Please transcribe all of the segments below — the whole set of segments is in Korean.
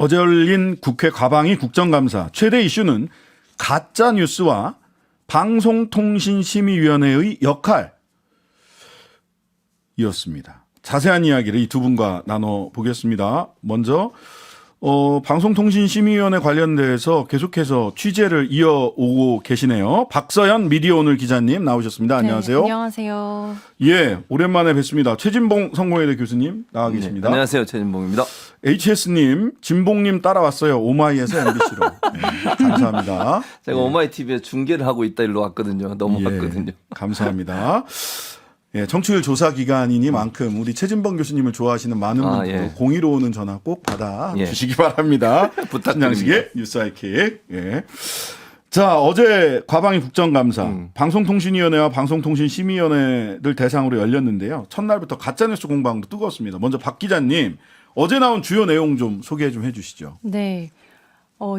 어제 열린 국회 과방위 국정감사 최대 이슈는 가짜 뉴스와 방송통신심의위원회의 역할이었습니다. 자세한 이야기를 이 두 분과 나눠보겠습니다. 먼저 방송통신심의위원회 관련돼서 계속해서 취재를 이어오고 계시네요. 박서연 미디어오늘 기자님 나오셨습니다. 안녕하세요. 네, 안녕하세요. 예, 오랜만에 뵙습니다. 최진봉 성공회대 교수님 나와 계십니다. 네, 안녕하세요. 최진봉입니다. HS님, 진봉님 따라왔어요. 오마이에서 MBC로. 네, 감사합니다. 제가 오마이 TV에 중계를 하고 있다 일로 왔거든요. 넘어왔거든요. 예, 감사합니다. 예, 청취율 조사 기간이니만큼 우리 최진봉 교수님을 좋아하시는 많은 분들도 예. 02로 오는 전화 꼭 받아 예. 주시기 바랍니다. 부탁드립니다. 신양식의 뉴스 하이킥. 예. 자, 어제 과방위 국정감사 방송통신위원회와 방송통신심의위원회를 대상으로 열렸는데요. 첫날부터 가짜뉴스 공방도 뜨거웠습니다. 먼저 박 기자님, 어제 나온 주요 내용 좀 소개 좀 해주시죠. 네.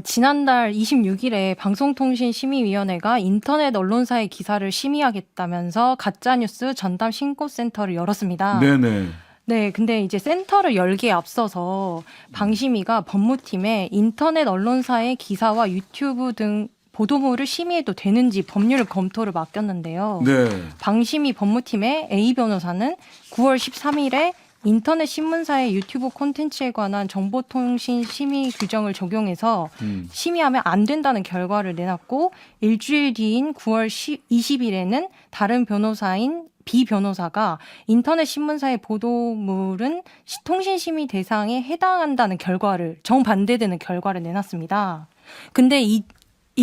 지난달 26일에 방송통신심의위원회가 인터넷 언론사의 기사를 심의하겠다면서 가짜뉴스 전담 신고센터를 열었습니다. 네네. 네, 근데 이제 센터를 열기에 앞서서 방심위가 법무팀에 인터넷 언론사의 기사와 유튜브 등 보도물을 심의해도 되는지 법률 검토를 맡겼는데요. 네. 방심위 법무팀의 A 변호사는 9월 13일에 인터넷 신문사의 유튜브 콘텐츠에 관한 정보통신 심의 규정을 적용해서 심의하면 안 된다는 결과를 내놨고 일주일 뒤인 9월 20일에는 다른 변호사인 B 변호사가 인터넷 신문사의 보도물은 통신심의 대상에 해당한다는 결과를 정반대되는 결과를 내놨습니다. 근데 이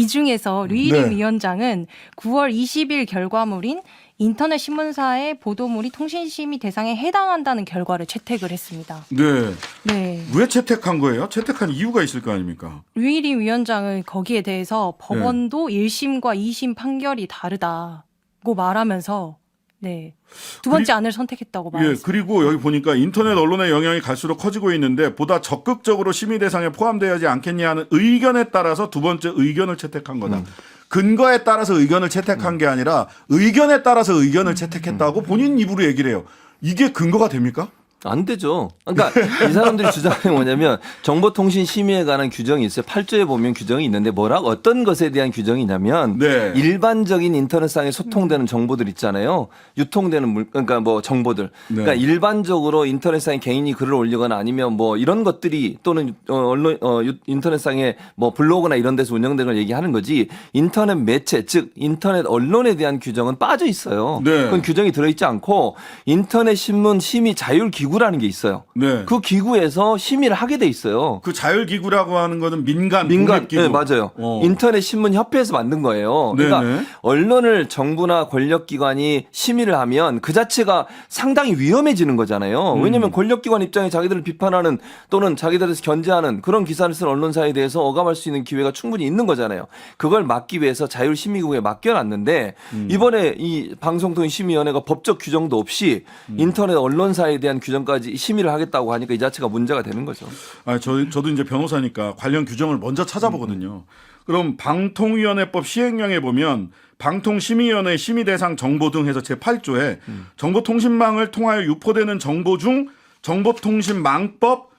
중에서 류일임 네. 위원장은 9월 20일 결과물인 인터넷 신문사의 보도물이 통신심의 대상에 해당한다는 결과를 채택을 했습니다. 네. 네. 왜 채택한 거예요? 채택한 이유가 있을 거 아닙니까? 류일임 위원장은 거기에 대해서 법원도 1심과 2심 판결이 다르다고 말하면서 네. 두 번째 안을 선택했다고 예, 말했습니다. 그리고 여기 보니까 인터넷 언론의 영향이 갈수록 커지고 있는데 보다 적극적으로 심의 대상에 포함되어야 하지 않겠냐 하는 의견에 따라서 두 번째 의견을 채택한 거다. 근거에 따라서 의견을 채택한 게 아니라 의견에 따라서 의견을 채택했다고 본인 입으로 얘기를 해요. 이게 근거가 됩니까? 안 되죠. 그러니까 이 사람들이 주장이 뭐냐면 정보통신 심의에 관한 규정이 있어요. 8조에 보면 규정이 있는데 뭐라고 어떤 것에 대한 규정이냐면 네. 일반적인 인터넷상에 소통되는 정보들 있잖아요. 유통되는 그러니까 뭐 정보들. 네. 그러니까 일반적으로 인터넷상에 개인이 글을 올리거나 아니면 뭐 이런 것들이 또는 언론 인터넷상에 뭐 블로그나 이런 데서 운영되는 걸 얘기하는 거지. 인터넷 매체 즉 인터넷 언론에 대한 규정은 빠져 있어요. 네. 그건 규정이 들어 있지 않고 인터넷 신문 심의 자율 기구라는 게 있어요. 네. 그 기구에서 심의를 하게 돼 있어요. 그 자율기구라고 하는 거는 민간 독립기구. 네, 맞아요. 인터넷 신문 협회에서 만든 거예요. 그러니까 네네. 언론을 정부나 권력기관이 심의를 하면 그 자체가 상당히 위험해지는 거잖아요. 왜냐하면 권력기관 입장에 자기들을 비판하는 또는 자기들에서 견제하는 그런 기사를 쓴 언론사에 대해서 어감할 수 있는 기회가 충분히 있는 거잖아요. 그걸 막기 위해서 자율심의국에 맡겨놨는데 이번에 이 방송통신심의위원회가 법적 규정도 없이 인터넷 언론사에 대한 규정까지 심의를 하겠다고 하니까 이 자체가 문제가 되는 거죠. 아, 저도 이제 변호사니까 관련 규정을 먼저 찾아보거든요. 그럼 방통위원회법 시행령에 보면 방통심의위원회 심의 대상 정보 등 해서 제8조에 정보통신망을 통하여 유포되는 정보 중 정보통신망법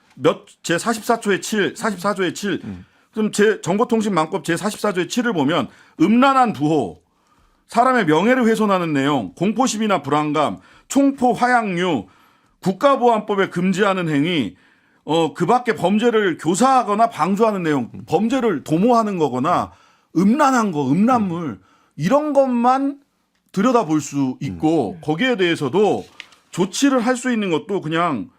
제44조의 7, 44조의 7. 그럼 정보통신망법 제44조의 7을 보면 음란한 부호, 사람의 명예를 훼손하는 내용, 공포심이나 불안감, 총포, 화약류, 국가보안법에 금지하는 행위, 그 밖에 범죄를 교사하거나 방조하는 내용, 범죄를 도모하는 거거나 음란한 거, 음란물, 이런 것만 들여다볼 수 있고, 거기에 대해서도 조치를 할 수 있는 것도 그냥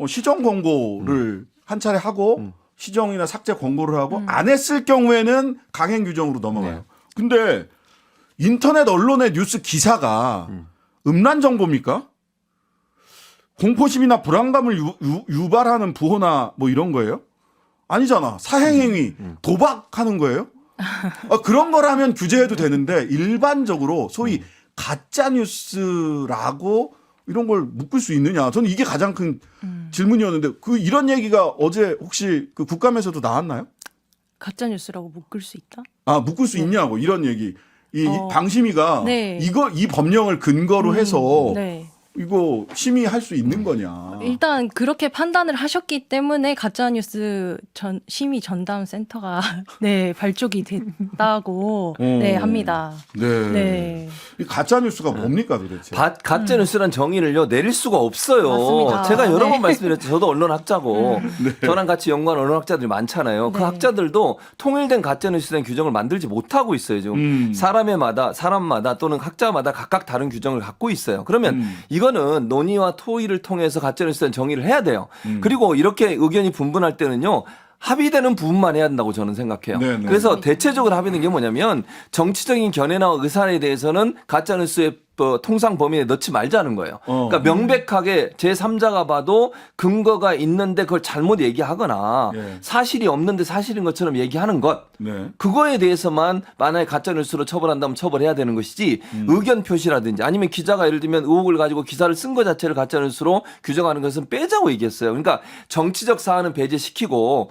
시정 권고를 한 차례 하고, 시정이나 삭제 권고를 하고, 안 했을 경우에는 강행 규정으로 넘어가요. 근데 인터넷 언론의 뉴스 기사가 음란 정보입니까? 공포심이나 불안감을 유발하는 부호나 뭐 이런 거예요? 아니잖아. 사행행위, 도박하는 거예요? 그런 거라면 규제해도 되는데 일반적으로 소위 가짜뉴스라고 이런 걸 묶을 수 있느냐. 저는 이게 가장 큰 질문이었는데 이런 얘기가 어제 혹시 그 국감에서도 나왔나요? 가짜뉴스라고 묶을 수 있다? 아, 묶을 수 있냐고 이런 얘기. 이 방심위가 네. 이 법령을 근거로 해서 네. 이거 심의할 수 있는 거냐? 일단 그렇게 판단을 하셨기 때문에 가짜뉴스 심의 전담 센터가 네 발족이 됐다고 네 합니다. 네. 네. 이 가짜 뉴스가 뭡니까 도대체? 가짜 뉴스란 정의를요 내릴 수가 없어요. 맞습니다. 제가 여러 네. 번 말씀드렸죠. 저도 언론학자고 저랑 같이 연구한 언론학자들이 많잖아요. 그 네. 학자들도 통일된 가짜 뉴스에 대한 규정을 만들지 못하고 있어요. 지금 사람마다 또는 학자마다 각각 다른 규정을 갖고 있어요. 그러면 이거는 논의와 토의를 통해서 가짜 뉴스에 대한 정의를 해야 돼요. 그리고 이렇게 의견이 분분할 때는요. 합의되는 부분만 해야 된다고 저는 생각해요. 네네. 그래서 대체적으로 합의되는 게 뭐냐면 정치적인 견해나 의사에 대해서는 가짜뉴스의 통상 범위에 넣지 말자는 거예요. 그러니까 명백하게 제3자가 봐도 근거가 있는데 그걸 잘못 얘기하거나 예. 사실이 없는데 사실인 것처럼 얘기하는 것. 네. 그거에 대해서만 만약에 가짜뉴스로 처벌한다면 처벌해야 되는 것이지 의견 표시라든지 아니면 기자가 예를 들면 의혹을 가지고 기사를 쓴 것 자체를 가짜뉴스로 규정하는 것은 빼자고 얘기했어요. 그러니까 정치적 사안은 배제시키고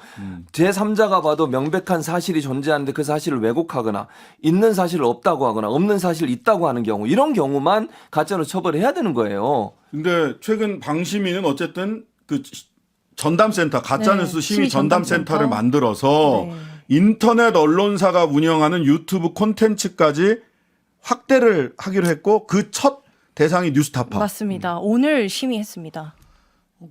제3자가 봐도 명백한 사실이 존재하는데 그 사실을 왜곡하거나 있는 사실을 없다고 하거나 없는 사실을 있다고 하는 경우 이런 경우만 가짜뉴스 처벌해야 되는 거예요. 근데 최근 방심위는 어쨌든 그 전담센터 가짜뉴스 네, 심의 심의 전담센터를 전담센터. 만들어서 네. 인터넷 언론사가 운영하는 유튜브 콘텐츠까지 확대를 하기로 했고 그 첫 대상이 뉴스타파. 맞습니다. 오늘 심의했습니다.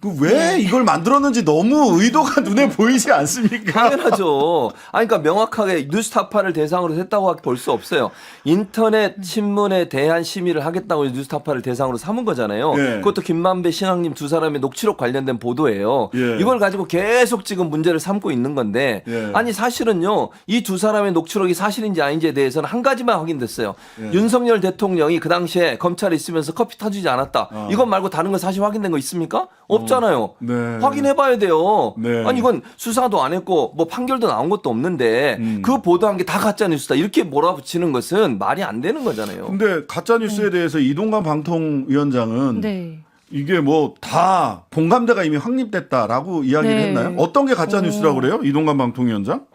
그 왜 이걸 만들었는지 너무 의도가 눈에 보이지 않습니까? 당연하죠. 아니, 그러니까 명확하게 뉴스타파를 대상으로 했다고 볼 수 없어요. 인터넷 신문에 대한 심의를 하겠다고 뉴스타파를 대상으로 삼은 거잖아요. 예. 그것도 김만배 신학님 두 사람의 녹취록 관련된 보도예요. 예. 이걸 가지고 계속 지금 문제를 삼고 있는 건데 예. 아니 사실은요. 이 두 사람의 녹취록이 사실인지 아닌지에 대해서는 한 가지만 확인됐어요. 예. 윤석열 대통령이 그 당시에 검찰에 있으면서 커피 타주지 않았다. 이것 말고 다른 거 사실 확인된 거 있습니까? 없잖아요. 네. 확인해봐야 돼요. 네. 아니 이건 수사도 안 했고 뭐 판결도 나온 것도 없는데 그 보도한 게 다 가짜 뉴스다 이렇게 몰아붙이는 것은 말이 안 되는 거잖아요. 근데 가짜 뉴스에 대해서 이동관 방통위원장은 네. 이게 뭐 다 공감대가 이미 확립됐다라고 이야기를 네. 했나요? 어떤 게 가짜 뉴스라고 그래요? 이동관 방통위원장?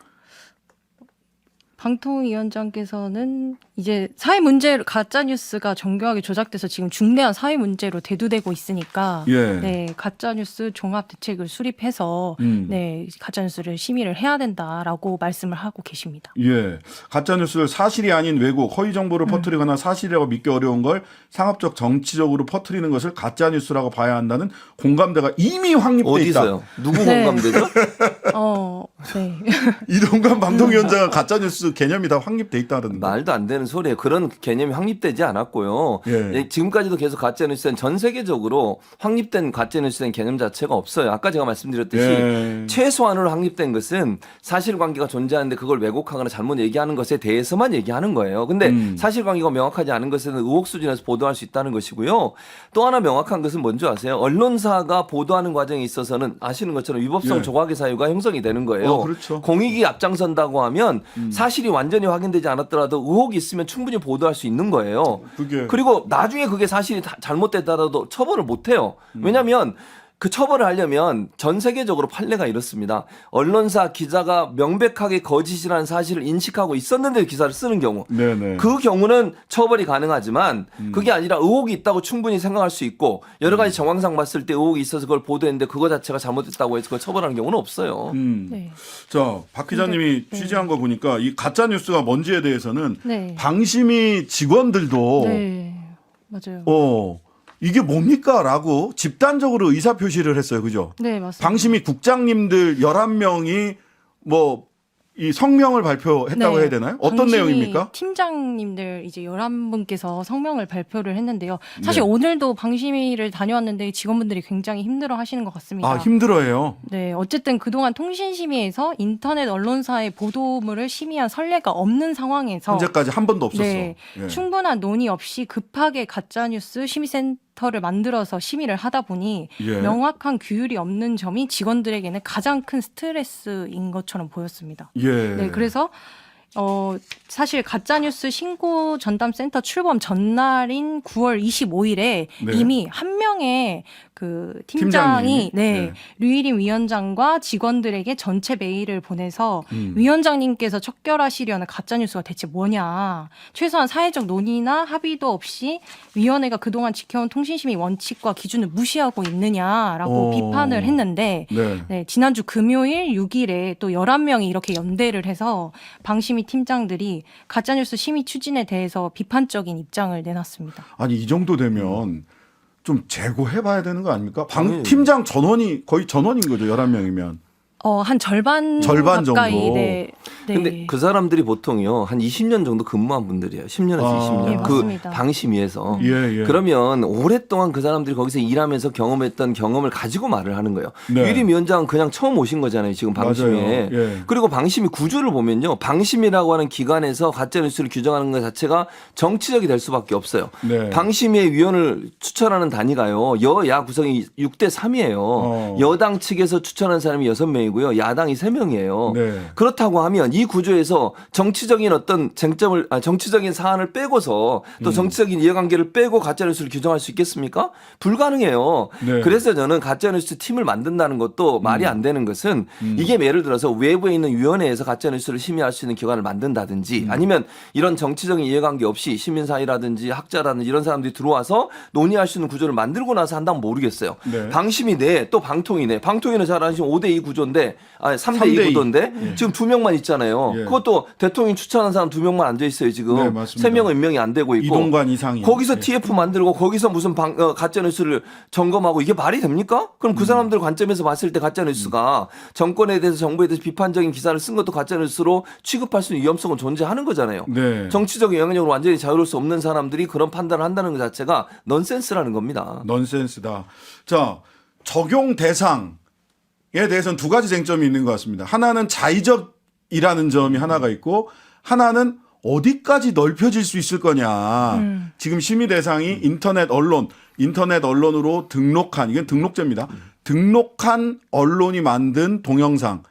방통위원장께서는 이제 사회 문제로 가짜 뉴스가 정교하게 조작돼서 지금 중대한 사회 문제로 대두되고 있으니까 예. 네 가짜 뉴스 종합 대책을 수립해서 네 가짜 뉴스를 심의를 해야 된다라고 말씀을 하고 계십니다. 예. 가짜 뉴스를 사실이 아닌 왜곡, 허위 정보를 퍼뜨리거나 사실이라고 믿기 어려운 걸 상업적 정치적으로 퍼뜨리는 것을 가짜 뉴스라고 봐야 한다는 공감대가 이미 확립돼 있다. 어디서요? 누구 네. 공감되죠? 네. 이동관 방통위원장은 가짜 뉴스 개념이 다 확립돼 있다는데. 말도 안 되는 소리예요. 그런 개념이 확립되지 않았고요. 예. 예, 지금까지도 계속 가짜뉴스는 전 세계적으로 확립된 가짜뉴스에 대한 개념 자체가 없어요. 아까 제가 말씀드렸듯이 예. 최소한으로 확립된 것은 사실관계가 존재하는데 그걸 왜곡하거나 잘못 얘기하는 것에 대해서만 얘기하는 거예요. 근데 사실관계가 명확하지 않은 것에는 의혹 수준에서 보도할 수 있다는 것이고요. 또 하나 명확한 것은 뭔지 아세요? 언론사가 보도하는 과정에 있어서는 아시는 것처럼 위법성 예. 조각의 사유가 형성이 되는 거예요. 그렇죠. 공익이 앞장선다고 하면 사실이 완전히 확인되지 않았더라도 의혹이 있으면 충분히 보도할 수 있는 거예요. 그게 그리고 나중에 그게 사실이 잘못됐다라도 처벌을 못 해요. 왜냐하면 그 처벌을 하려면 전 세계적으로 판례가 이렇습니다. 언론사 기자가 명백하게 거짓이라는 사실을 인식하고 있었는데 기사를 쓰는 경우 네네. 그 경우는 처벌이 가능하지만 그게 아니라 의혹이 있다고 충분히 생각할 수 있고 여러 가지 정황상 봤을 때 의혹이 있어서 그걸 보도했는데 그거 자체가 잘못됐다고 해서 그걸 처벌하는 경우는 없어요. 네. 자, 박 기자님이 네. 취재한 거 보니까 이 가짜 뉴스가 뭔지에 대해서는 네. 방심위 직원들도 네. 맞아요. 이게 뭡니까라고 집단적으로 의사 표시를 했어요. 그죠? 네, 맞습니다. 방심위 국장님들 11명이 뭐 이 성명을 발표했다고 네. 해야 되나요? 어떤 방심위 내용입니까? 팀장님들 이제 11분께서 성명을 발표를 했는데요. 사실 네. 오늘도 방심위를 다녀왔는데 직원분들이 굉장히 힘들어 하시는 것 같습니다. 아, 힘들어해요. 네, 어쨌든 그동안 통신심의에서 인터넷 언론사의 보도물을 심의한 선례가 없는 상황에서 현재까지 한 번도 없었어. 네, 예. 충분한 논의 없이 급하게 가짜뉴스 심의센터를 만들어서 심의를 하다 보니 예. 명확한 규율이 없는 점이 직원들에게는 가장 큰 스트레스인 것처럼 보였습니다. 예. 네, 그래서 사실 가짜뉴스 신고 전담센터 출범 전날인 9월 25일에 네. 이미 한 명의 그 팀장이 네. 류일임 위원장과 직원들에게 전체 메일을 보내서 위원장님께서 척결하시려는 가짜뉴스가 대체 뭐냐. 최소한 사회적 논의나 합의도 없이 위원회가 그동안 지켜온 통신심의 원칙과 기준을 무시하고 있느냐라고 비판을 했는데 네, 지난주 금요일 6일에 또 11명이 이렇게 연대를 해서 방심위 팀장들이 가짜뉴스 심의 추진에 대해서 비판적인 입장을 내놨습니다. 아니 이 정도 되면 좀 재고해봐야 되는 거 아닙니까? 아니. 팀장 전원이 거의 전원인 거죠. 11명이면. 한 절반 가까이. 정도. 네. 근데 그 사람들이 보통요 한 20년 정도 근무한 분들이에요. 10년에서 20년. 예, 그 맞습니다. 방심위에서. 예. 그러면 오랫동안 그 사람들이 거기서 일하면서 경험했던 경험을 가지고 말을 하는 거예요. 네. 유일임 위원장은 그냥 처음 오신 거잖아요. 지금 방심위에. 맞아요. 예. 그리고 방심위 구조를 보면요. 방심위라고 하는 기관에서 가짜뉴스를 규정하는 것 자체가 정치적이 될 수밖에 없어요. 네. 방심위의 위원을 추천하는 단위가요. 여야 구성이 6대 3이에요. 여당 측에서 추천한 사람이 6명이고요. 야당이 3명이에요. 네. 그렇다고 하면 이 구조에서 정치적인 어떤 쟁점을 정치적인 사안을 빼고서 또 정치적인 이해관계를 빼고 가짜뉴스를 규정할 수 있겠습니까? 불가능해요. 네. 그래서 저는 가짜뉴스 팀을 만든다는 것도 말이 안 되는 것은 이게 예를 들어서 외부에 있는 위원회에서 가짜뉴스를 심의할 수 있는 기관을 만든다든지 아니면 이런 정치적인 이해관계 없이 시민사회라든지 학자라든지 이런 사람들이 들어와서 논의할 수 있는 구조를 만들고 나서 한다면 모르겠어요. 네. 방심이 내, 또 방통위네. 방통위는 잘 아시면 5대2 구조인데 3대2 3대2 구도인데 지금 2명만 있잖아요. 예. 그것도 대통령이 추천한 사람 2명만 앉아 있어요. 지금 네, 맞습니다. 3명은 임명이 안 되고 있고 이동관 이상이. 거기서 예. TF 만들고 거기서 무슨 가짜뉴스를 점검하고 이게 말이 됩니까? 그럼 그 사람들 관점에서 봤을 때 가짜뉴스가 정권에 대해서 정부에 대해서 비판적인 기사를 쓴 것도 가짜뉴스로 취급할 수 있는 위험성은 존재하는 거잖아요. 네. 정치적 영향력으로 완전히 자유로울 수 없는 사람들이 그런 판단을 한다는 것 자체가 넌센스라는 겁니다. 넌센스다. 자, 적용 대상에 대해서는 두 가지 쟁점이 있는 것 같습니다. 하나는 자의적이라는 점이 하나가 있고 하나는 어디까지 넓혀질 수 있을 거냐. 지금 심의 대상이 인터넷 언론으로 등록한, 이건 등록제입니다. 등록한 언론이 만든 동영상.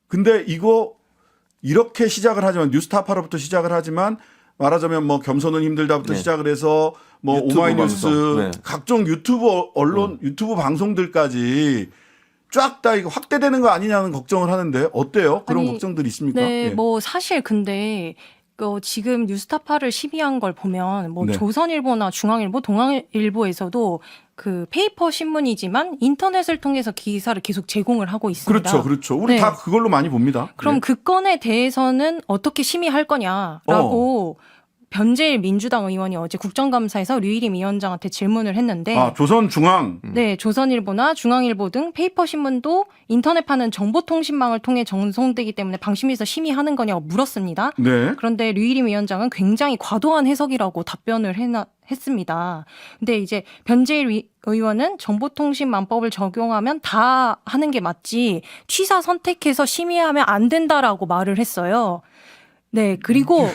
근데 이거 이렇게 시작을 하지만 뉴스타파로부터 시작을 하지만 말하자면 뭐 겸손은 힘들다부터 네. 시작을 해서 뭐 유튜브 오마이뉴스 방송. 네. 각종 유튜브 언론 유튜브 방송들까지 쫙 다 이거 확대되는 거 아니냐는 걱정을 하는데 어때요? 그런 아니, 걱정들이 있습니까? 네, 예. 뭐 사실 근데 지금 뉴스타파를 심의한 걸 보면 뭐 네. 조선일보나 중앙일보, 동아일보에서도 그 페이퍼 신문이지만 인터넷을 통해서 기사를 계속 제공을 하고 있습니다. 그렇죠. 우리 네. 다 그걸로 많이 봅니다. 그럼 예. 그 건에 대해서는 어떻게 심의할 거냐라고 변재일 민주당 의원이 어제 국정감사에서 류일임 위원장한테 질문을 했는데 조선중앙. 네, 조선일보나 중앙일보 등 페이퍼 신문도 인터넷파는 정보통신망을 통해 전송되기 때문에 방심위에서 심의하는 거냐고 물었습니다. 네. 그런데 류일임 위원장은 굉장히 과도한 해석이라고 답변을 했습니다. 근데 이제 변재일 의원은 정보통신망법을 적용하면 다 하는 게 맞지 취사 선택해서 심의하면 안 된다라고 말을 했어요. 네, 그리고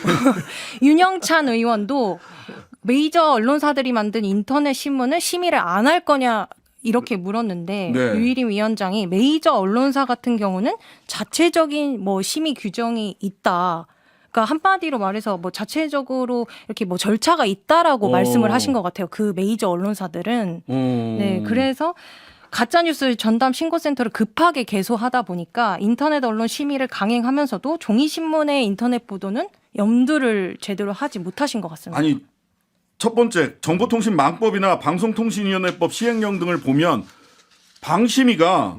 윤영찬 의원도 메이저 언론사들이 만든 인터넷 신문을 심의를 안 할 거냐 이렇게 물었는데 네. 류일임 위원장이 메이저 언론사 같은 경우는 자체적인 뭐 심의 규정이 있다. 그러니까 한마디로 말해서 뭐 자체적으로 이렇게 뭐 절차가 있다라고 말씀을 하신 것 같아요. 그 메이저 언론사들은. 네, 그래서 가짜뉴스 전담 신고센터를 급하게 개소하다 보니까 인터넷 언론 심의를 강행하면서도 종이신문의 인터넷 보도는 염두를 제대로 하지 못하신 것 같습니다. 아니 첫 번째 정보통신망법이나 방송통신위원회법 시행령 등을 보면 방심위가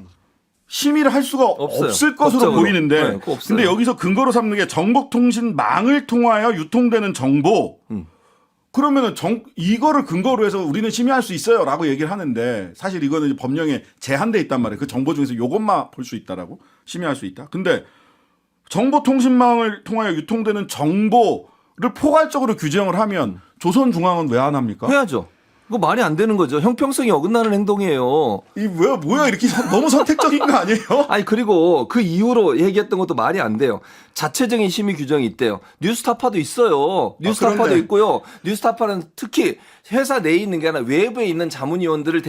심의를 할 수가 없어요. 없을 것으로 법적으로. 보이는데 네, 그거 없어요. 근데 여기서 근거로 삼는 게 정보통신망을 통하여 유통되는 정보 그러면은 이거를 근거로 해서 우리는 심의할 수 있어요라고 얘기를 하는데 사실 이거는 법령에 제한돼 있단 말이에요. 그 정보 중에서 이것만 볼 수 있다라고 심의할 수 있다. 근데 정보통신망을 통하여 유통되는 정보를 포괄적으로 규정을 하면 조선중앙은 왜 안 합니까? 해야죠. 그거 말이 안 되는 거죠. 형평성이 어긋나는 행동이에요. 이 뭐야 이렇게 너무 선택적인 거 아니에요? 아니 그리고 그 이후로 얘기했던 것도 말이 안 돼요. 자체적인 심의 규정이 있대요. 뉴스타파도 있어요. 뉴스타파도 그런데. 있고요. 뉴스타파는 특히 회사 내에 있는 게 아니라 외부에 있는 자문위원들을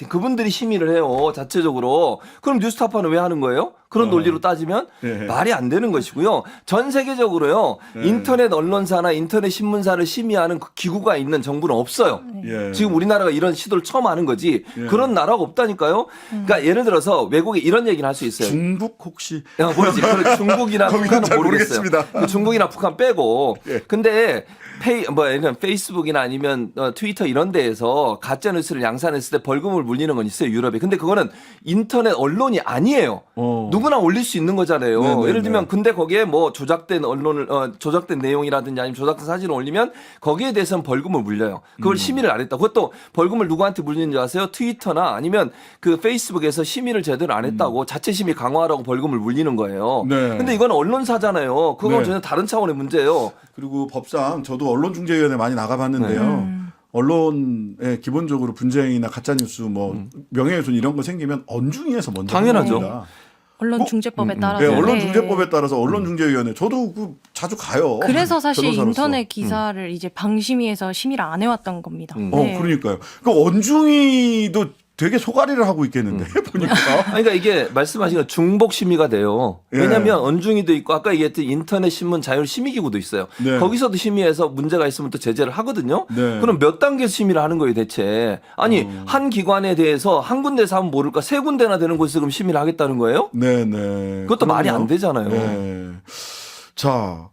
그분들이 심의를 해요. 자체적으로. 그럼 뉴스타파는 왜 하는 거예요? 그런 논리로 따지면 예. 말이 안 되는 것이고요. 전 세계적으로요. 예. 인터넷 언론사나 인터넷 신문사를 심의하는 그 기구가 있는 정부는 없어요. 예. 지금 우리나라가 이런 시도를 처음 하는 거지. 예. 그런 나라가 없다니까요. 그러니까 예를 들어서 외국에 이런 얘기를 할 수 있어요. 중국 혹시 야, 모르지. 그 중국이나 거기는 북한은 잘 모르겠어요. 모르겠습니다. 그 중국이나 북한 빼고. 예. 근데 페이스북이나 아니면 트위터 이런 데에서 가짜 뉴스를 양산했을 때 벌금을 물리는 건 있어요, 유럽에. 근데 그거는 인터넷 언론이 아니에요. 누구나 올릴 수 있는 거잖아요. 네네네. 예를 들면 근데 거기에 뭐 조작된 언론을 조작된 내용이라든지 아니면 조작된 사진을 올리면 거기에 대해서는 벌금을 물려요. 그걸 심의를 안 했다. 그것도 벌금을 누구한테 물리는지 아세요? 트위터나 아니면 그 페이스북에서 심의를 제대로 안 했다고 자체 심의 강화하라고 벌금을 물리는 거예요. 네. 근데 이건 언론사잖아요. 그건 네. 전혀 다른 차원의 문제예요. 그리고 법상 저도 언론중재위원회 많이 나가봤는데요. 언론에 기본적으로 분쟁이나 가짜뉴스 뭐 명예훼손 이런 거 생기면 언중위에서 먼저 당연하죠. 합니다. 언론중재법에 따라서. 네, 네. 언론중재법에 따라서 언론중재위원회 저도 자주 가요. 그래서 사실 변호사로서. 인터넷 기사를 이제 방심위에서 심의를 안 해왔던 겁니다. 네. 그러니까요. 그 언중위도 되게 소가리를 하고 있겠는데 보니까. 그러니까 이게 말씀하신 건 중복 심의가 돼요. 예. 왜냐하면 언중위도 있고 아까 얘기했던 인터넷 신문 자율 심의기구도 있어요. 네. 거기서도 심의해서 문제가 있으면 또 제재를 하거든요. 네. 그럼 몇 단계에서 심의를 하는 거예요, 대체? 아니 한 기관에 대해서 한 군데서 하면 모를까 세 군데나 되는 곳에서 그럼 심의를 하겠다는 거예요? 네네. 그것도 말이 안 되잖아요. 네. 자,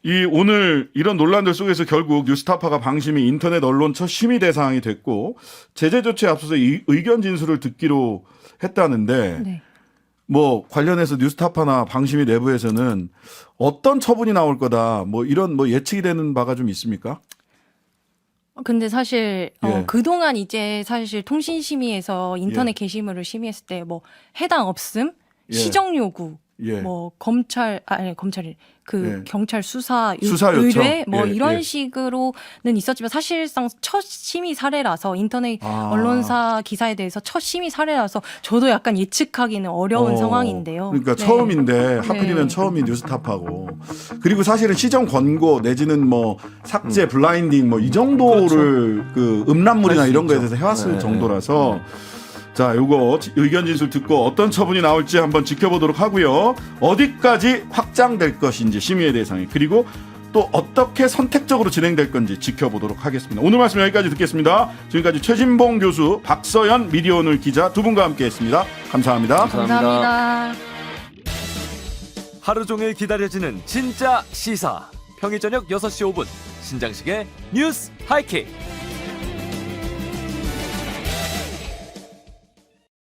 이 오늘 이런 논란들 속에서 결국 뉴스타파가 방심이 인터넷 언론 첫 심의 대상이 됐고 제재 조치에 앞서서 이 의견 진술을 듣기로 했다는데 네. 뭐 관련해서 뉴스타파나 방심이 내부에서는 어떤 처분이 나올 거다 뭐 이런 뭐 예측이 되는 바가 좀 있습니까? 근데 사실 예. 그동안 이제 사실 통신심의에서 인터넷 게시물을 심의했을 때 뭐 해당 없음, 예. 시정 요구, 예. 뭐 검찰이 그 예. 경찰 수사 수사 요청. 의뢰 뭐 예, 이런 예. 식으로는 있었지만 사실상 첫 심의 사례라서 인터넷 아. 언론사 기사에 대해서 첫 심의 사례라서 저도 약간 예측하기는 어려운 상황인데요. 그러니까 네. 처음인데 하필이면 네. 처음이 뉴스타파고 그리고 사실은 시정 권고 내지는 뭐 삭제 블라인딩 뭐 이 정도를 그 음란물이나 할수 이런 거에 있죠. 대해서 해왔을 네. 정도라서 자 요거 의견 진술 듣고 어떤 처분이 나올지 한번 지켜보도록 하고요. 어디까지 확장될 것인지 심의의 대상이 그리고 또 어떻게 선택적으로 진행될 건지 지켜보도록 하겠습니다. 오늘 말씀 여기까지 듣겠습니다. 지금까지 최진봉 교수, 박서연 미디어오늘 기자 두 분과 함께했습니다. 감사합니다. 감사합니다. 하루 종일 기다려지는 진짜 시사. 평일 저녁 6시 5분 신장식의 뉴스 하이킥.